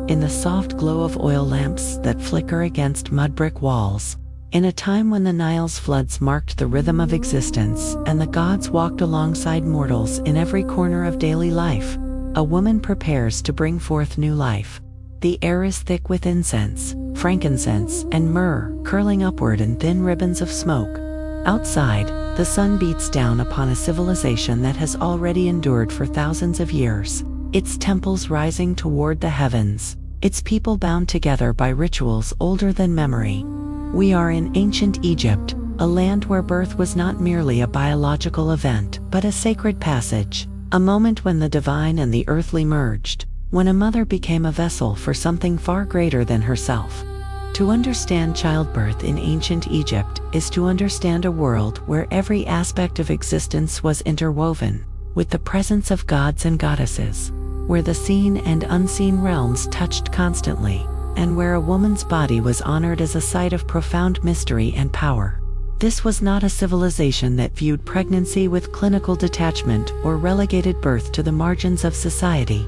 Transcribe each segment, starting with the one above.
in the soft glow of oil lamps that flicker against mud brick walls. In a time when the Nile's floods marked the rhythm of existence and the gods walked alongside mortals in every corner of daily life, a woman prepares to bring forth new life. The air is thick with incense, frankincense, and myrrh, curling upward in thin ribbons of smoke. Outside, the sun beats down upon a civilization that has already endured for thousands of years, its temples rising toward the heavens, its people bound together by rituals older than memory. We are in ancient Egypt, a land where birth was not merely a biological event, but a sacred passage, a moment when the divine and the earthly merged, when a mother became a vessel for something far greater than herself. To understand childbirth in ancient Egypt is to understand a world where every aspect of existence was interwoven with the presence of gods and goddesses, where the seen and unseen realms touched constantly, and where a woman's body was honored as a site of profound mystery and power. This was not a civilization that viewed pregnancy with clinical detachment or relegated birth to the margins of society.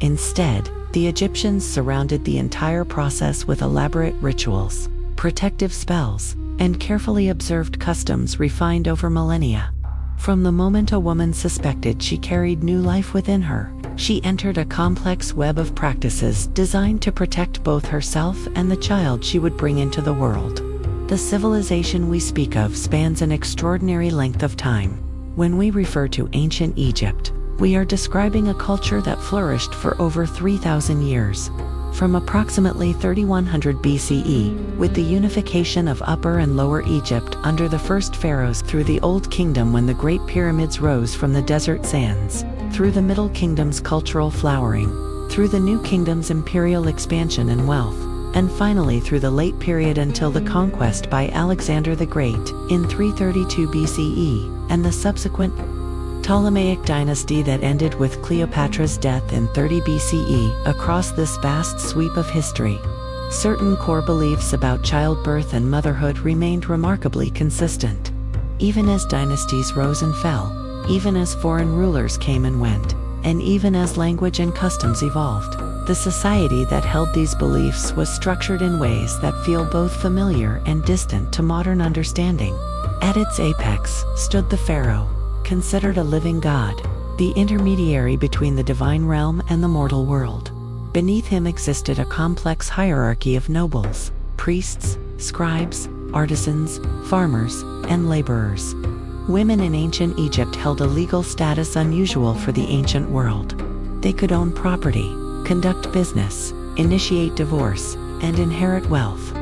Instead, the Egyptians surrounded the entire process with elaborate rituals, protective spells, and carefully observed customs refined over millennia. From the moment a woman suspected she carried new life within her, she entered a complex web of practices designed to protect both herself and the child she would bring into the world. The civilization we speak of spans an extraordinary length of time. When we refer to ancient Egypt, we are describing a culture that flourished for over 3,000 years. From approximately 3100 BCE, with the unification of Upper and Lower Egypt under the first pharaohs, through the Old Kingdom when the Great Pyramids rose from the desert sands, through the Middle Kingdom's cultural flowering, through the New Kingdom's imperial expansion and wealth, and finally through the late period until the conquest by Alexander the Great in 332 BCE, and the subsequent Ptolemaic dynasty that ended with Cleopatra's death in 30 BCE. Across this vast sweep of history, certain core beliefs about childbirth and motherhood remained remarkably consistent. Even as dynasties rose and fell, even as foreign rulers came and went, and even as language and customs evolved, the society that held these beliefs was structured in ways that feel both familiar and distant to modern understanding. At its apex stood the pharaoh, considered a living god, the intermediary between the divine realm and the mortal world. Beneath him existed a complex hierarchy of nobles, priests, scribes, artisans, farmers, and laborers. Women in ancient Egypt held a legal status unusual for the ancient world. They could own property, conduct business, initiate divorce, and inherit wealth.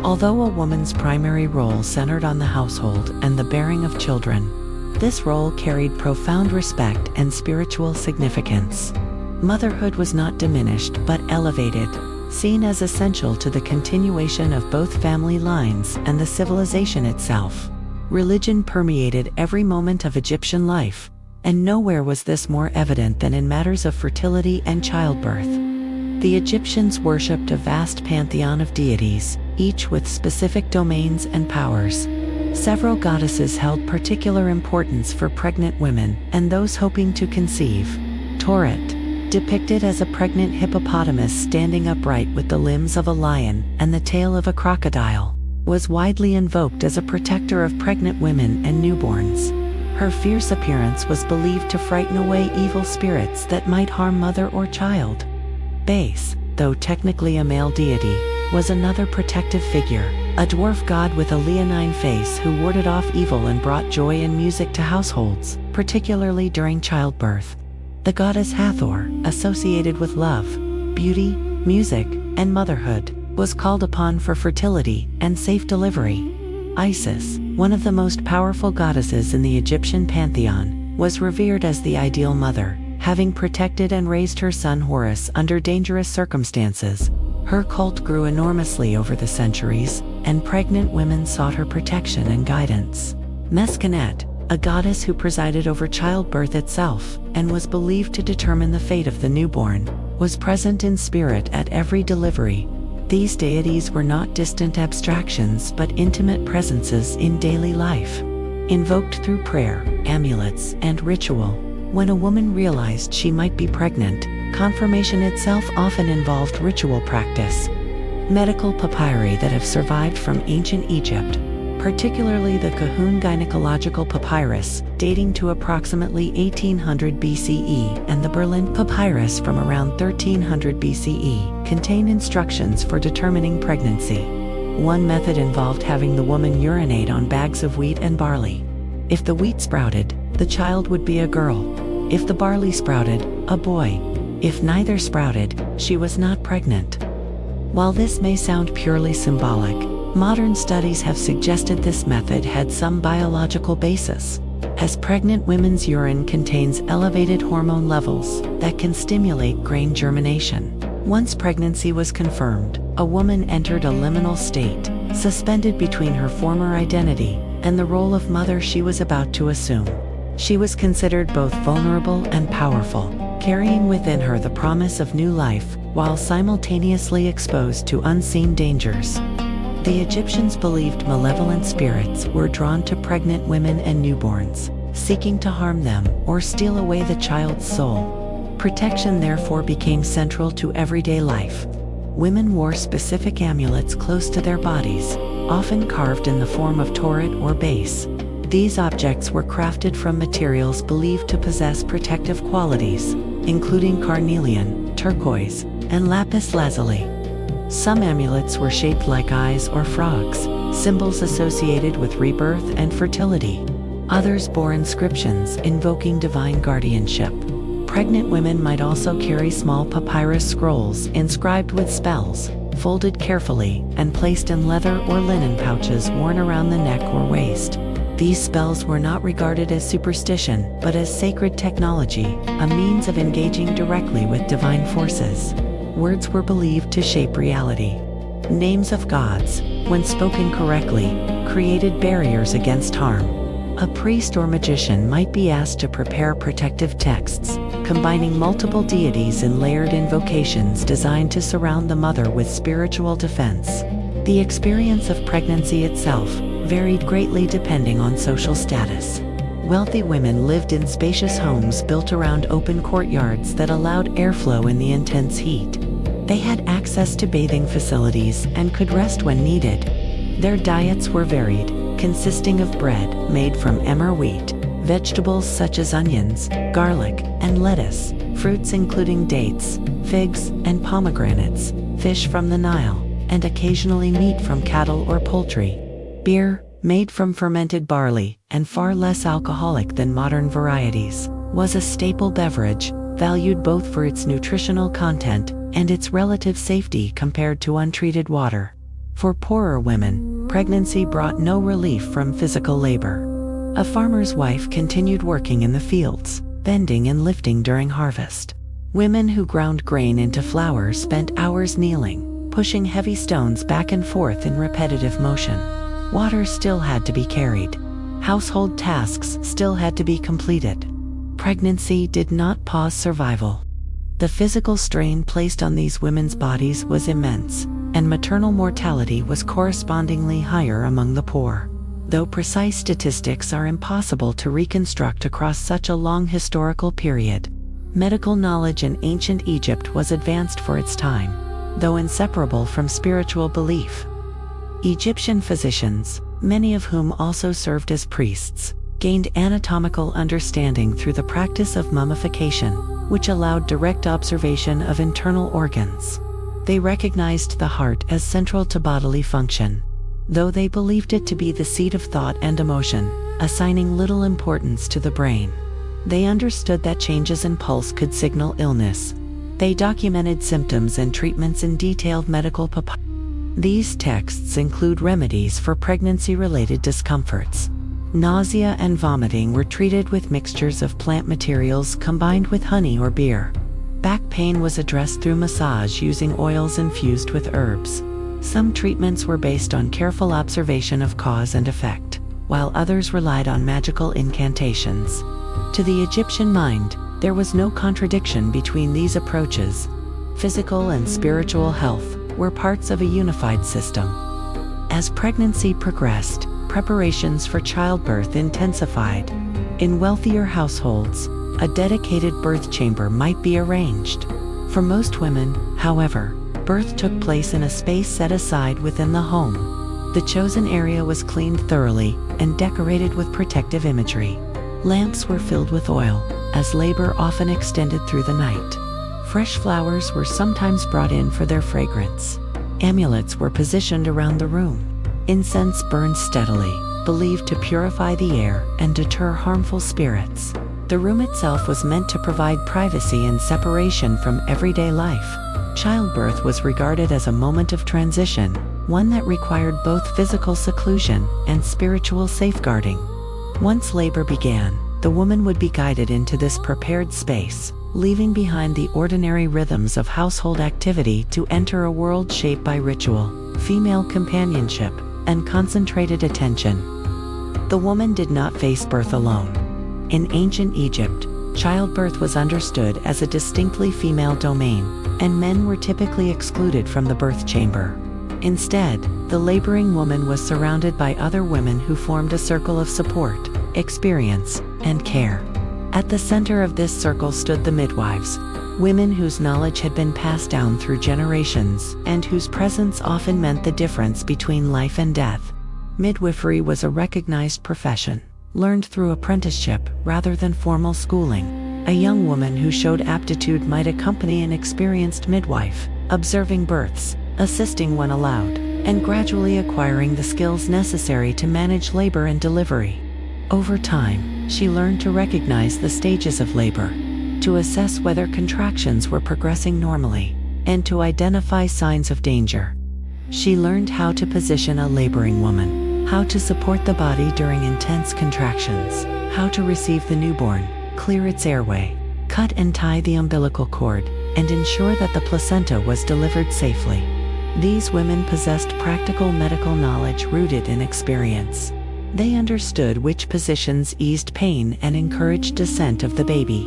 Although a woman's primary role centered on the household and the bearing of children, this role carried profound respect and spiritual significance. Motherhood was not diminished but elevated, seen as essential to the continuation of both family lines and the civilization itself. Religion permeated every moment of Egyptian life, and nowhere was this more evident than in matters of fertility and childbirth. The Egyptians worshipped a vast pantheon of deities, each with specific domains and powers. Several goddesses held particular importance for pregnant women and those hoping to conceive. Taweret, depicted as a pregnant hippopotamus standing upright with the limbs of a lion and the tail of a crocodile, was widely invoked as a protector of pregnant women and newborns. Her fierce appearance was believed to frighten away evil spirits that might harm mother or child. Base, though technically a male deity, was another protective figure, a dwarf god with a leonine face who warded off evil and brought joy and music to households, particularly during childbirth. The goddess Hathor, associated with love, beauty, music, and motherhood, was called upon for fertility and safe delivery. Isis, one of the most powerful goddesses in the Egyptian pantheon, was revered as the ideal mother, having protected and raised her son Horus under dangerous circumstances. Her cult grew enormously over the centuries, and pregnant women sought her protection and guidance. Meskhenet, a goddess who presided over childbirth itself and was believed to determine the fate of the newborn, was present in spirit at every delivery. These deities were not distant abstractions but intimate presences in daily life. Invoked through prayer, amulets, and ritual, when a woman realized she might be pregnant, Confirmation itself often involved ritual practice. Medical papyri that have survived from ancient Egypt, particularly the Kahun gynecological papyrus, dating to approximately 1800 BCE, and the Berlin papyrus from around 1300 BCE, contain instructions for determining pregnancy. One method involved having the woman urinate on bags of wheat and barley. If the wheat sprouted, the child would be a girl. If the barley sprouted, a boy. If neither sprouted, she was not pregnant. While this may sound purely symbolic, modern studies have suggested this method had some biological basis, as pregnant women's urine contains elevated hormone levels that can stimulate grain germination. Once pregnancy was confirmed, a woman entered a liminal state, suspended between her former identity and the role of mother she was about to assume. She was considered both vulnerable and powerful, carrying within her the promise of new life, while simultaneously exposed to unseen dangers. The Egyptians believed malevolent spirits were drawn to pregnant women and newborns, seeking to harm them or steal away the child's soul. Protection therefore became central to everyday life. Women wore specific amulets close to their bodies, often carved in the form of Taweret or base. These objects were crafted from materials believed to possess protective qualities, including carnelian, turquoise, and lapis lazuli. Some amulets were shaped like eyes or frogs, symbols associated with rebirth and fertility. Others bore inscriptions invoking divine guardianship. Pregnant women might also carry small papyrus scrolls inscribed with spells, folded carefully and placed in leather or linen pouches worn around the neck or waist. These spells were not regarded as superstition, but as sacred technology, a means of engaging directly with divine forces. Words were believed to shape reality. Names of gods, when spoken correctly, created barriers against harm. A priest or magician might be asked to prepare protective texts, combining multiple deities in layered invocations designed to surround the mother with spiritual defense. The experience of pregnancy itself varied greatly depending on social status. Wealthy women lived in spacious homes built around open courtyards that allowed airflow in the intense heat. They had access to bathing facilities and could rest when needed. Their diets were varied, consisting of bread made from emmer wheat, vegetables such as onions, garlic, and lettuce, fruits including dates, figs, and pomegranates, fish from the Nile, and occasionally meat from cattle or poultry. Beer, made from fermented barley and far less alcoholic than modern varieties, was a staple beverage, valued both for its nutritional content and its relative safety compared to untreated water. For poorer women, pregnancy brought no relief from physical labor. A farmer's wife continued working in the fields, bending and lifting during harvest. Women who ground grain into flour spent hours kneeling, pushing heavy stones back and forth in repetitive motion. Water still had to be carried. Household tasks still had to be completed. Pregnancy did not pause survival. The physical strain placed on these women's bodies was immense, and maternal mortality was correspondingly higher among the poor. Though precise statistics are impossible to reconstruct across such a long historical period, medical knowledge in ancient Egypt was advanced for its time, though inseparable from spiritual belief. Egyptian physicians, many of whom also served as priests, gained anatomical understanding through the practice of mummification, which allowed direct observation of internal organs. They recognized the heart as central to bodily function, though they believed it to be the seat of thought and emotion, assigning little importance to the brain. They understood that changes in pulse could signal illness. They documented symptoms and treatments in detailed medical papyri. These texts include remedies for pregnancy-related discomforts. Nausea and vomiting were treated with mixtures of plant materials combined with honey or beer. Back pain was addressed through massage using oils infused with herbs. Some treatments were based on careful observation of cause and effect, while others relied on magical incantations. To the Egyptian mind, there was no contradiction between these approaches. Physical and spiritual health were parts of a unified system. As pregnancy progressed, preparations for childbirth intensified. In wealthier households, a dedicated birth chamber might be arranged. For most women, however, birth took place in a space set aside within the home. The chosen area was cleaned thoroughly and decorated with protective imagery. Lamps were filled with oil, as labor often extended through the night. Fresh flowers were sometimes brought in for their fragrance. Amulets were positioned around the room. Incense burned steadily, believed to purify the air and deter harmful spirits. The room itself was meant to provide privacy and separation from everyday life. Childbirth was regarded as a moment of transition, one that required both physical seclusion and spiritual safeguarding. Once labor began, the woman would be guided into this prepared space, leaving behind the ordinary rhythms of household activity to enter a world shaped by ritual, female companionship, and concentrated attention. The woman did not face birth alone. In ancient Egypt, childbirth was understood as a distinctly female domain, and men were typically excluded from the birth chamber. Instead, the laboring woman was surrounded by other women who formed a circle of support, experience, and care. At the center of this circle stood the midwives, women whose knowledge had been passed down through generations and whose presence often meant the difference between life and death. Midwifery was a recognized profession, learned through apprenticeship rather than formal schooling. A young woman who showed aptitude might accompany an experienced midwife, observing births, assisting when allowed, and gradually acquiring the skills necessary to manage labor and delivery. Over time, she learned to recognize the stages of labor, to assess whether contractions were progressing normally, and to identify signs of danger. She learned how to position a laboring woman, how to support the body during intense contractions, how to receive the newborn, clear its airway, cut and tie the umbilical cord, and ensure that the placenta was delivered safely. These women possessed practical medical knowledge rooted in experience. They understood which positions eased pain and encouraged descent of the baby.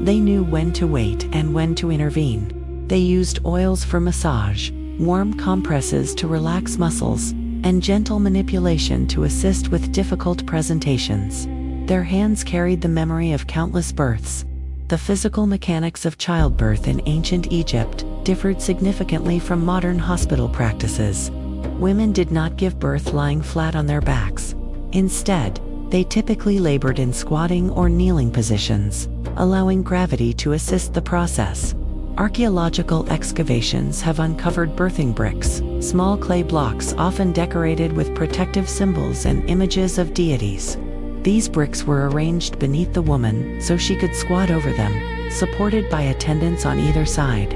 They knew when to wait and when to intervene. They used oils for massage, warm compresses to relax muscles, and gentle manipulation to assist with difficult presentations. Their hands carried the memory of countless births. The physical mechanics of childbirth in ancient Egypt differed significantly from modern hospital practices. Women did not give birth lying flat on their backs. Instead, they typically labored in squatting or kneeling positions, allowing gravity to assist the process. Archaeological excavations have uncovered birthing bricks, small clay blocks often decorated with protective symbols and images of deities. These bricks were arranged beneath the woman so she could squat over them, supported by attendants on either side.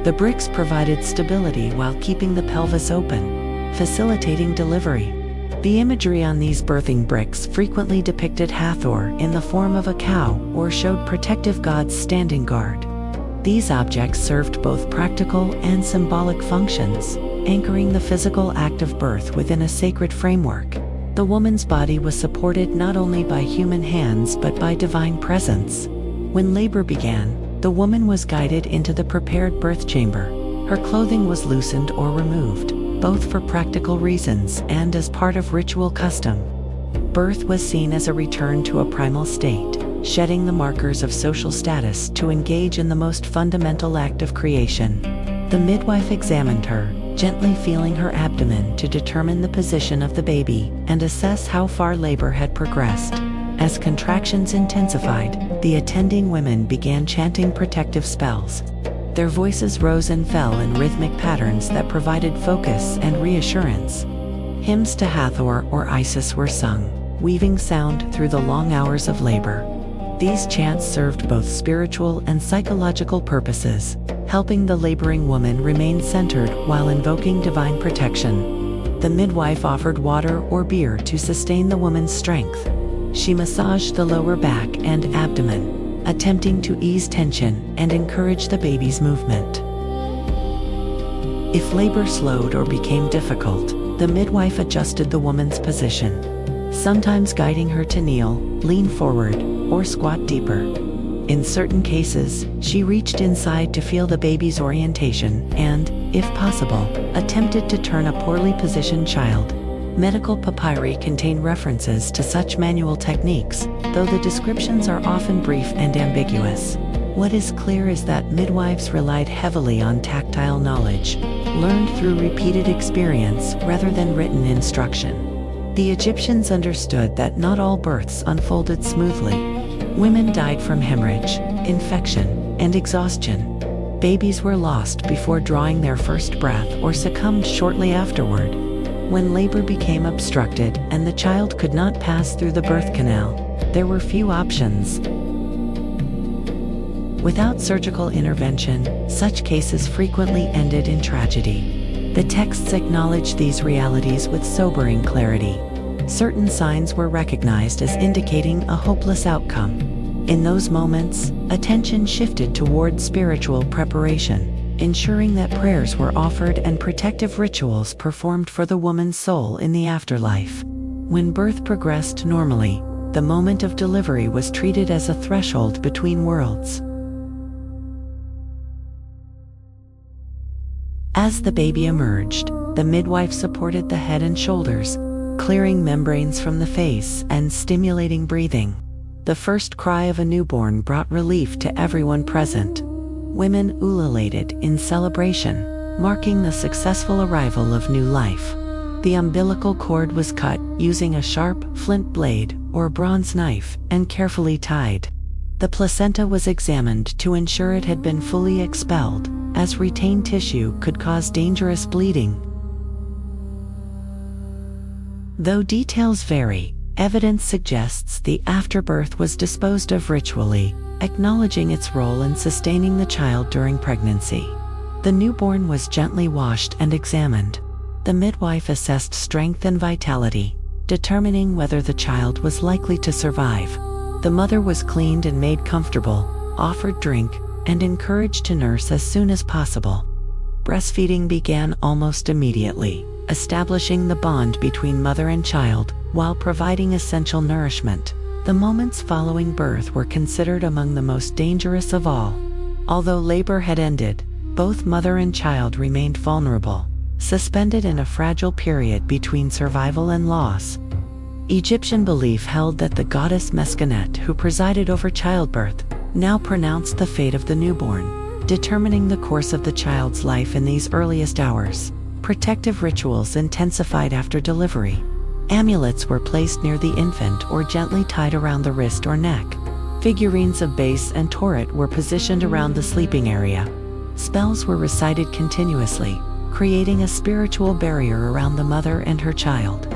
The bricks provided stability while keeping the pelvis open, facilitating delivery. The imagery on these birthing bricks frequently depicted Hathor in the form of a cow or showed protective gods standing guard. These objects served both practical and symbolic functions, anchoring the physical act of birth within a sacred framework. The woman's body was supported not only by human hands but by divine presence. When labor began, the woman was guided into the prepared birth chamber. Her clothing was loosened or removed, both for practical reasons and as part of ritual custom. Birth was seen as a return to a primal state, shedding the markers of social status to engage in the most fundamental act of creation. The midwife examined her, gently feeling her abdomen to determine the position of the baby and assess how far labor had progressed. As contractions intensified, the attending women began chanting protective spells. Their voices rose and fell in rhythmic patterns that provided focus and reassurance. Hymns to Hathor or Isis were sung, weaving sound through the long hours of labor. These chants served both spiritual and psychological purposes, helping the laboring woman remain centered while invoking divine protection. The midwife offered water or beer to sustain the woman's strength. She massaged the lower back and abdomen, attempting to ease tension and encourage the baby's movement. If labor slowed or became difficult, the midwife adjusted the woman's position, sometimes guiding her to kneel, lean forward, or squat deeper. In certain cases, she reached inside to feel the baby's orientation and, if possible, attempted to turn a poorly positioned child. Medical papyri contain references to such manual techniques, though the descriptions are often brief and ambiguous. What is clear is that midwives relied heavily on tactile knowledge, learned through repeated experience rather than written instruction. The Egyptians understood that not all births unfolded smoothly. Women died from hemorrhage, infection, and exhaustion. Babies were lost before drawing their first breath or succumbed shortly afterward. When labor became obstructed and the child could not pass through the birth canal, there were few options. Without surgical intervention, such cases frequently ended in tragedy. The texts acknowledge these realities with sobering clarity. Certain signs were recognized as indicating a hopeless outcome. In those moments, attention shifted toward spiritual preparation, ensuring that prayers were offered and protective rituals performed for the woman's soul in the afterlife. When birth progressed normally, the moment of delivery was treated as a threshold between worlds. As the baby emerged, the midwife supported the head and shoulders, clearing membranes from the face and stimulating breathing. The first cry of a newborn brought relief to everyone present. Women ululated in celebration, marking the successful arrival of new life. The umbilical cord was cut using a sharp flint blade or bronze knife and carefully tied. The placenta was examined to ensure it had been fully expelled, as retained tissue could cause dangerous bleeding. Though details vary, evidence suggests the afterbirth was disposed of ritually, acknowledging its role in sustaining the child during pregnancy. The newborn was gently washed and examined. The midwife assessed strength and vitality, determining whether the child was likely to survive. The mother was cleaned and made comfortable, offered drink, and encouraged to nurse as soon as possible. Breastfeeding began almost immediately, establishing the bond between mother and child while providing essential nourishment. The moments following birth were considered among the most dangerous of all. Although labor had ended, both mother and child remained vulnerable, suspended in a fragile period between survival and loss. Egyptian belief held that the goddess Meskhenet, who presided over childbirth, now pronounced the fate of the newborn, determining the course of the child's life in these earliest hours. Protective rituals intensified after delivery. Amulets were placed near the infant or gently tied around the wrist or neck. Figurines of Base and Taweret were positioned around the sleeping area. Spells were recited continuously, creating a spiritual barrier around the mother and her child.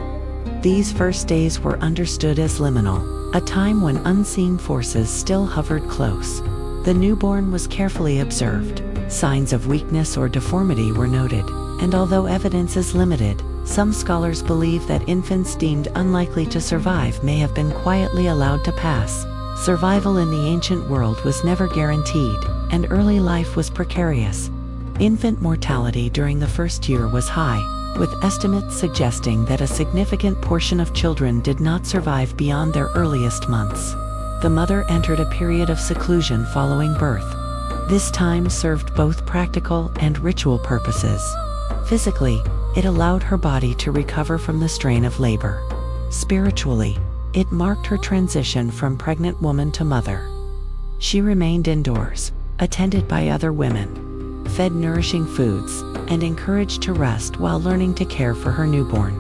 These first days were understood as liminal, a time when unseen forces still hovered close. The newborn was carefully observed. Signs of weakness or deformity were noted, and although evidence is limited, some scholars believe that infants deemed unlikely to survive may have been quietly allowed to pass. Survival in the ancient world was never guaranteed, and early life was precarious. Infant mortality during the first year was high, with estimates suggesting that a significant portion of children did not survive beyond their earliest months. The mother entered a period of seclusion following birth. This time served both practical and ritual purposes. Physically, it allowed her body to recover from the strain of labor. Spiritually, it marked her transition from pregnant woman to mother. She remained indoors, attended by other women, fed nourishing foods, and encouraged to rest while learning to care for her newborn.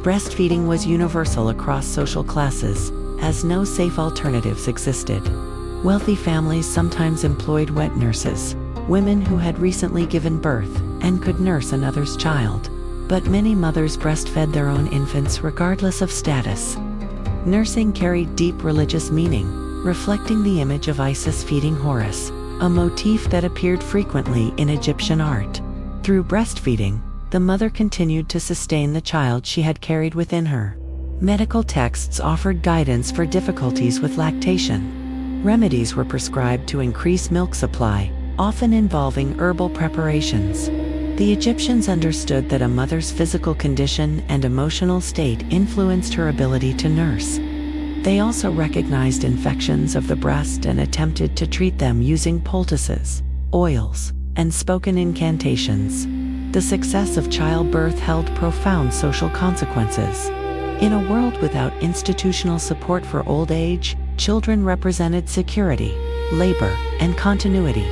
Breastfeeding was universal across social classes, as no safe alternatives existed. Wealthy families sometimes employed wet nurses, women who had recently given birth and could nurse another's child. But many mothers breastfed their own infants regardless of status. Nursing carried deep religious meaning, reflecting the image of Isis feeding Horus, a motif that appeared frequently in Egyptian art. Through breastfeeding, the mother continued to sustain the child she had carried within her. Medical texts offered guidance for difficulties with lactation. Remedies were prescribed to increase milk supply, often involving herbal preparations. The Egyptians understood that a mother's physical condition and emotional state influenced her ability to nurse. They also recognized infections of the breast and attempted to treat them using poultices, oils, and spoken incantations. The success of childbirth held profound social consequences. In a world without institutional support for old age, Children represented security, labor, and continuity.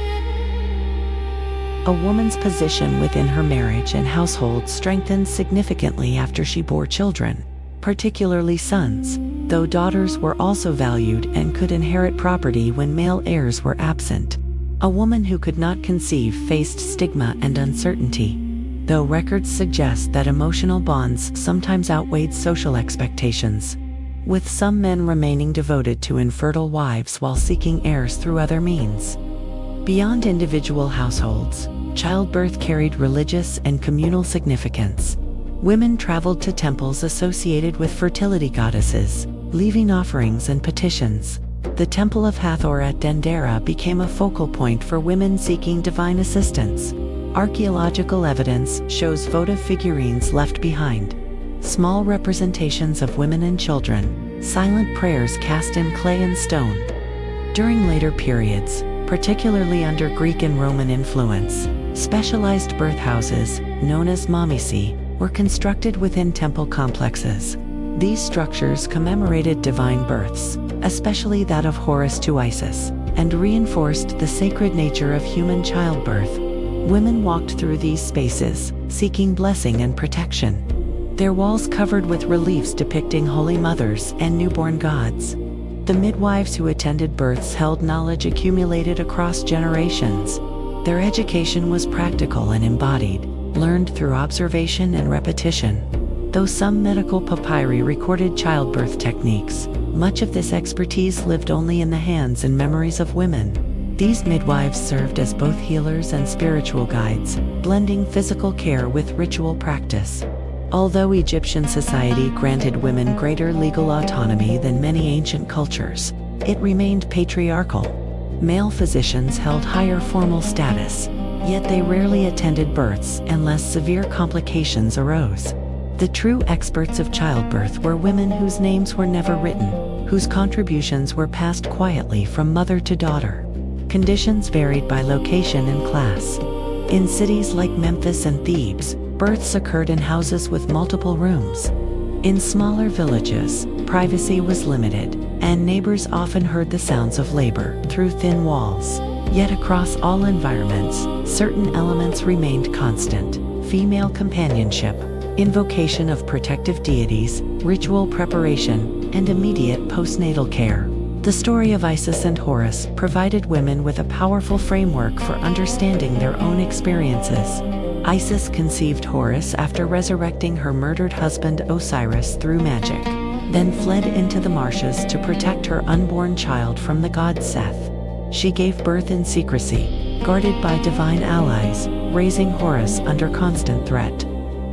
A woman's position within her marriage and household strengthened significantly after she bore children, particularly sons, though daughters were also valued and could inherit property when male heirs were absent. A woman who could not conceive faced stigma and uncertainty, though records suggest that emotional bonds sometimes outweighed social expectations, with some men remaining devoted to infertile wives while seeking heirs through other means. Beyond individual households, childbirth carried religious and communal significance. Women traveled to temples associated with fertility goddesses, leaving offerings and petitions. The Temple of Hathor at Dendera became a focal point for women seeking divine assistance. Archaeological evidence shows votive figurines left behind, small representations of women and children, silent prayers cast in clay and stone. During later periods, particularly under Greek and Roman influence, specialized birth houses, known as mamisi, were constructed within temple complexes. These structures commemorated divine births, especially that of Horus to Isis, and reinforced the sacred nature of human childbirth. Women walked through these spaces, seeking blessing and protection, their walls covered with reliefs depicting holy mothers and newborn gods. The midwives who attended births held knowledge accumulated across generations. Their education was practical and embodied, learned through observation and repetition. Though some medical papyri recorded childbirth techniques, much of this expertise lived only in the hands and memories of women. These midwives served as both healers and spiritual guides, blending physical care with ritual practice. Although Egyptian society granted women greater legal autonomy than many ancient cultures, it remained patriarchal. Male physicians held higher formal status, yet they rarely attended births unless severe complications arose. The true experts of childbirth were women whose names were never written, whose contributions were passed quietly from mother to daughter. Conditions varied by location and class. In cities like Memphis and Thebes, births occurred in houses with multiple rooms. In smaller villages, privacy was limited, and neighbors often heard the sounds of labor through thin walls. Yet across all environments, certain elements remained constant: female companionship, invocation of protective deities, ritual preparation, and immediate postnatal care. The story of Isis and Horus provided women with a powerful framework for understanding their own experiences. Isis conceived Horus after resurrecting her murdered husband Osiris through magic, then fled into the marshes to protect her unborn child from the god Seth. She gave birth in secrecy, guarded by divine allies, raising Horus under constant threat.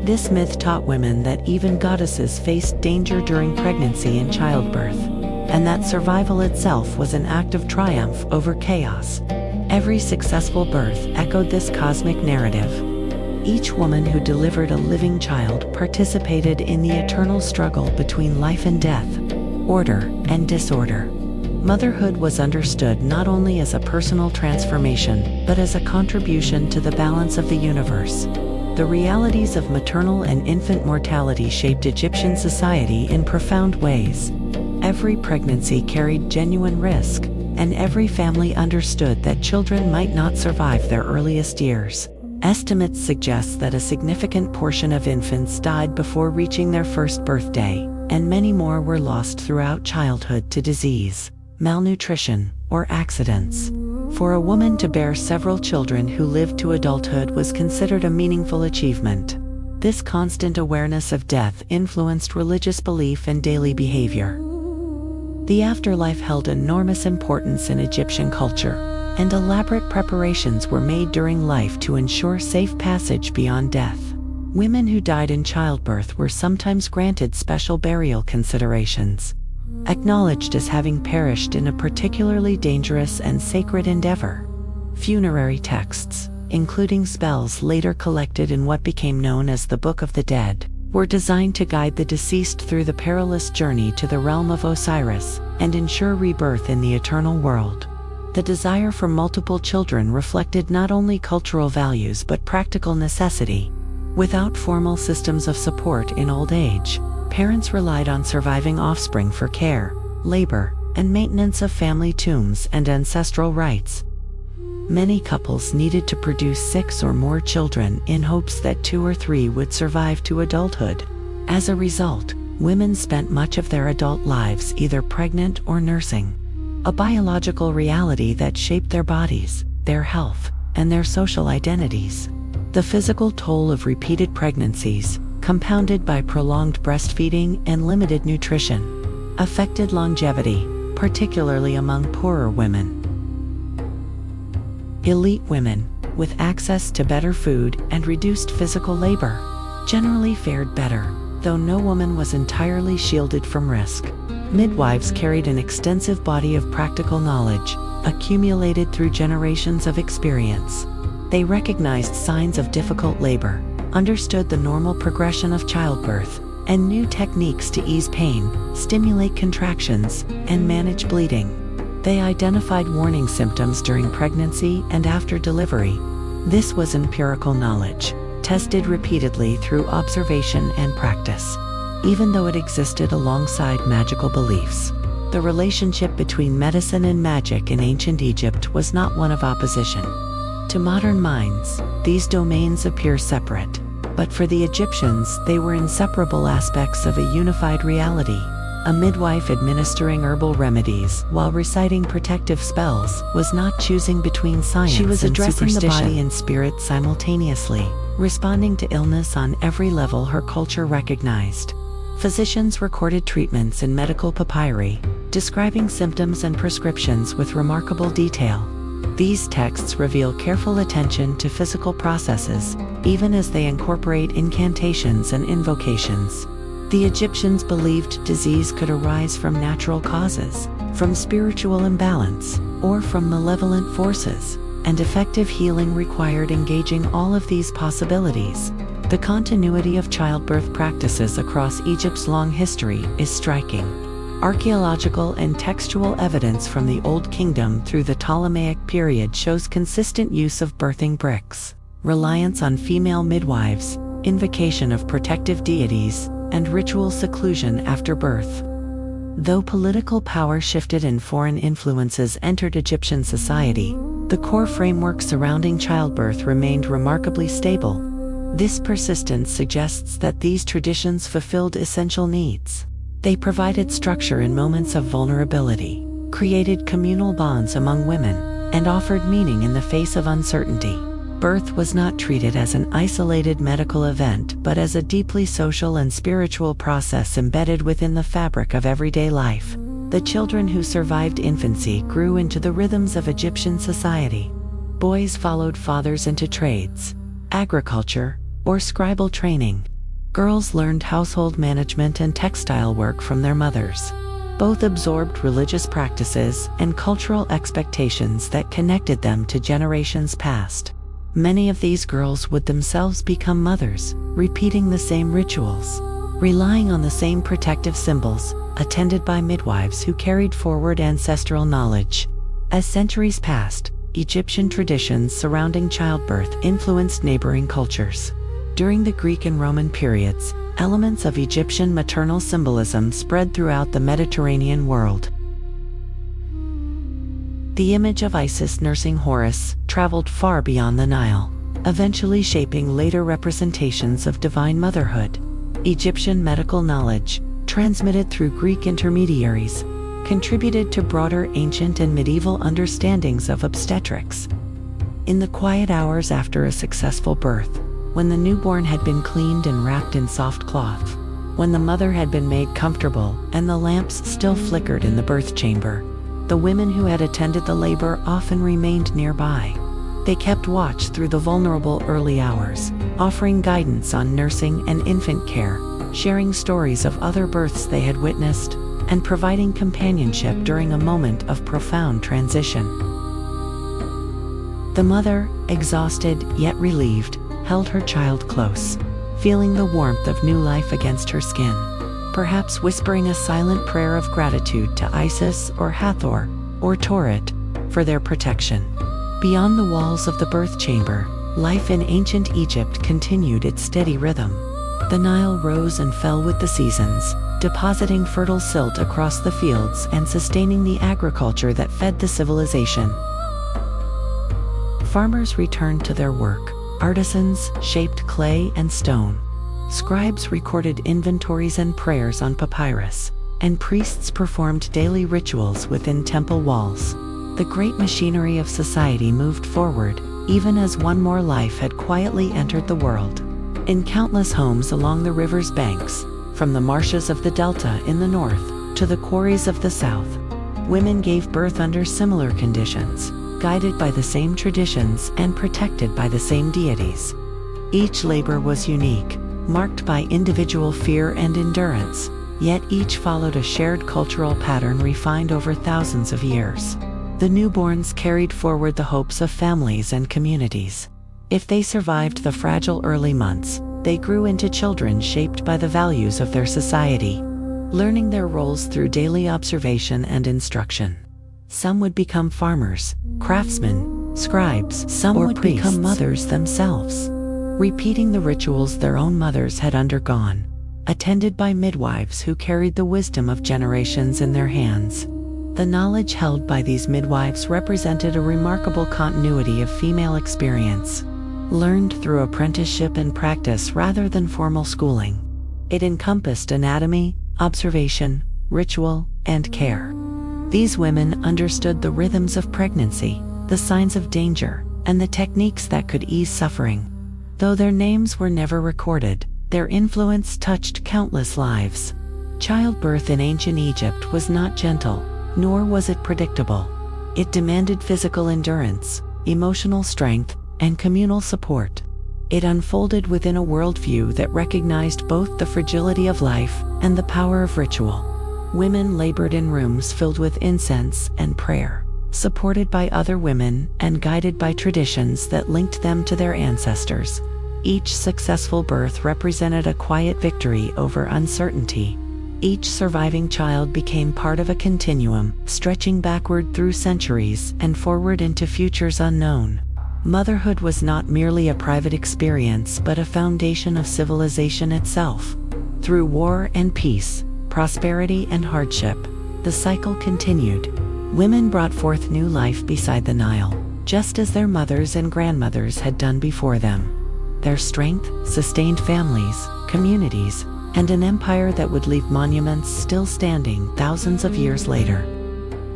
This myth taught women that even goddesses faced danger during pregnancy and childbirth, and that survival itself was an act of triumph over chaos. Every successful birth echoed this cosmic narrative. Each woman who delivered a living child participated in the eternal struggle between life and death, order and disorder. Motherhood was understood not only as a personal transformation, but as a contribution to the balance of the universe. The realities of maternal and infant mortality shaped Egyptian society in profound ways. Every pregnancy carried genuine risk, and every family understood that children might not survive their earliest years. Estimates suggest that a significant portion of infants died before reaching their first birthday, and many more were lost throughout childhood to disease, malnutrition, or accidents. For a woman to bear several children who lived to adulthood was considered a meaningful achievement. This constant awareness of death influenced religious belief and daily behavior. The afterlife held enormous importance in Egyptian culture, and elaborate preparations were made during life to ensure safe passage beyond death. Women who died in childbirth were sometimes granted special burial considerations, acknowledged as having perished in a particularly dangerous and sacred endeavor. Funerary texts, including spells later collected in what became known as the Book of the Dead, were designed to guide the deceased through the perilous journey to the realm of Osiris and ensure rebirth in the eternal world. The desire for multiple children reflected not only cultural values but practical necessity. Without formal systems of support in old age, parents relied on surviving offspring for care, labor, and maintenance of family tombs and ancestral rites. Many couples needed to produce 6 or more children in hopes that 2 or 3 would survive to adulthood. As a result, women spent much of their adult lives either pregnant or nursing, a biological reality that shaped their bodies, their health, and their social identities. The physical toll of repeated pregnancies, compounded by prolonged breastfeeding and limited nutrition, affected longevity, particularly among poorer women. Elite women, with access to better food and reduced physical labor, generally fared better, though no woman was entirely shielded from risk. Midwives carried an extensive body of practical knowledge, accumulated through generations of experience. They recognized signs of difficult labor, understood the normal progression of childbirth, and knew techniques to ease pain, stimulate contractions, and manage bleeding. They identified warning symptoms during pregnancy and after delivery. This was empirical knowledge, tested repeatedly through observation and practice. Even though it existed alongside magical beliefs, the relationship between medicine and magic in ancient Egypt was not one of opposition. To modern minds, these domains appear separate, but for the Egyptians they were inseparable aspects of a unified reality. A midwife administering herbal remedies while reciting protective spells was not choosing between science and superstition. She was addressing the body and spirit simultaneously, responding to illness on every level her culture recognized. Physicians recorded treatments in medical papyri, describing symptoms and prescriptions with remarkable detail. These texts reveal careful attention to physical processes, even as they incorporate incantations and invocations. The Egyptians believed disease could arise from natural causes, from spiritual imbalance, or from malevolent forces, and effective healing required engaging all of these possibilities. The continuity of childbirth practices across Egypt's long history is striking. Archaeological and textual evidence from the Old Kingdom through the Ptolemaic period shows consistent use of birthing bricks, reliance on female midwives, invocation of protective deities, and ritual seclusion after birth. Though political power shifted and foreign influences entered Egyptian society, the core framework surrounding childbirth remained remarkably stable. This persistence suggests that these traditions fulfilled essential needs. They provided structure in moments of vulnerability, created communal bonds among women, and offered meaning in the face of uncertainty. Birth was not treated as an isolated medical event but as a deeply social and spiritual process embedded within the fabric of everyday life. The children who survived infancy grew into the rhythms of Egyptian society. Boys followed fathers into trades, agriculture, or scribal training. Girls learned household management and textile work from their mothers. Both absorbed religious practices and cultural expectations that connected them to generations past. Many of these girls would themselves become mothers, repeating the same rituals, relying on the same protective symbols, attended by midwives who carried forward ancestral knowledge. As centuries passed, Egyptian traditions surrounding childbirth influenced neighboring cultures. During the Greek and Roman periods, elements of Egyptian maternal symbolism spread throughout the Mediterranean world. The image of Isis nursing Horus traveled far beyond the Nile, eventually shaping later representations of divine motherhood. Egyptian medical knowledge, transmitted through Greek intermediaries, contributed to broader ancient and medieval understandings of obstetrics. In the quiet hours after a successful birth, when the newborn had been cleaned and wrapped in soft cloth, when the mother had been made comfortable and the lamps still flickered in the birth chamber, the women who had attended the labor often remained nearby. They kept watch through the vulnerable early hours, offering guidance on nursing and infant care, sharing stories of other births they had witnessed, and providing companionship during a moment of profound transition. The mother, exhausted yet relieved, held her child close, feeling the warmth of new life against her skin, perhaps whispering a silent prayer of gratitude to Isis or Hathor or Taweret for their protection. Beyond the walls of the birth chamber, life in ancient Egypt continued its steady rhythm. The Nile rose and fell with the seasons, depositing fertile silt across the fields and sustaining the agriculture that fed the civilization. Farmers returned to their work. Artisans shaped clay and stone. Scribes recorded inventories and prayers on papyrus, and priests performed daily rituals within temple walls. The great machinery of society moved forward, even as one more life had quietly entered the world. In countless homes along the river's banks, from the marshes of the delta in the north to the quarries of the south, women gave birth under similar conditions, guided by the same traditions and protected by the same deities. Each labor was unique, marked by individual fear and endurance, yet each followed a shared cultural pattern refined over thousands of years. The newborns carried forward the hopes of families and communities. If they survived the fragile early months, they grew into children shaped by the values of their society, learning their roles through daily observation and instruction. Some would become farmers, craftsmen, scribes, some would become mothers themselves, repeating the rituals their own mothers had undergone, attended by midwives who carried the wisdom of generations in their hands. The knowledge held by these midwives represented a remarkable continuity of female experience, learned through apprenticeship and practice rather than formal schooling. It encompassed anatomy, observation, ritual, and care. These women understood the rhythms of pregnancy, the signs of danger, and the techniques that could ease suffering. Though their names were never recorded, their influence touched countless lives. Childbirth in ancient Egypt was not gentle, nor was it predictable. It demanded physical endurance, emotional strength, and communal support. It unfolded within a worldview that recognized both the fragility of life and the power of ritual. Women labored in rooms filled with incense and prayer, supported by other women and guided by traditions that linked them to their ancestors. Each successful birth represented a quiet victory over uncertainty. Each surviving child became part of a continuum, stretching backward through centuries and forward into futures unknown. Motherhood was not merely a private experience but a foundation of civilization itself. Through war and peace, prosperity and hardship, the cycle continued. Women brought forth new life beside the Nile, just as their mothers and grandmothers had done before them. Their strength sustained families, communities, and an empire that would leave monuments still standing thousands of years later.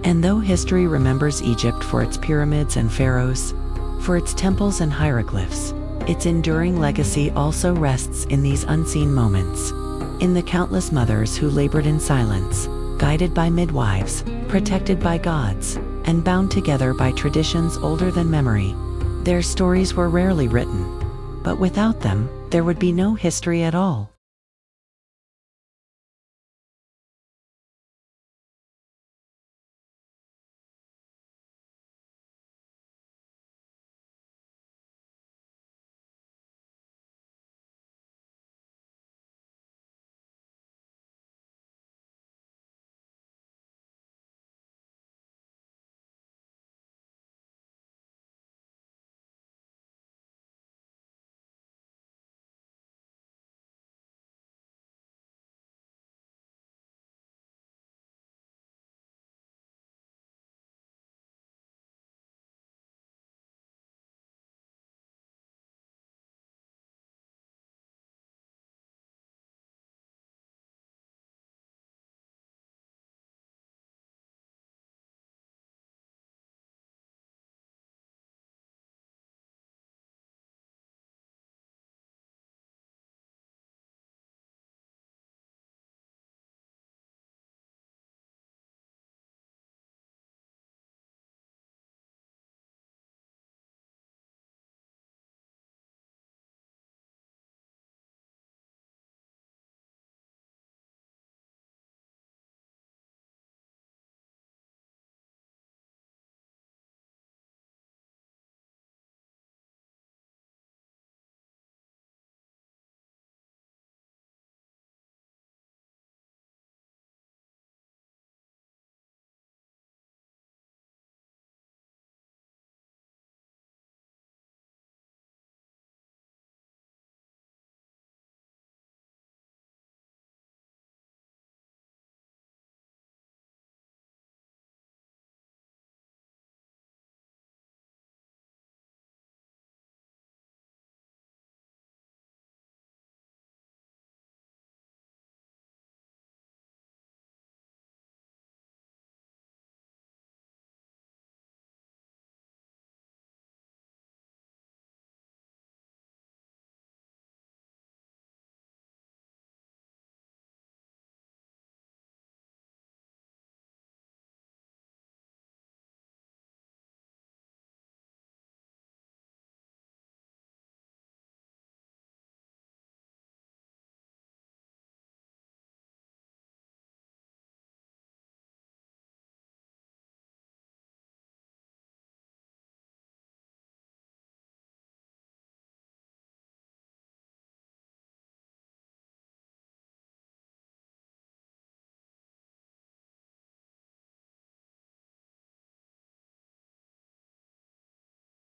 And though history remembers Egypt for its pyramids and pharaohs, for its temples and hieroglyphs, its enduring legacy also rests in these unseen moments, in the countless mothers who labored in silence, guided by midwives, protected by gods, and bound together by traditions older than memory. Their stories were rarely written, but without them, there would be no history at all.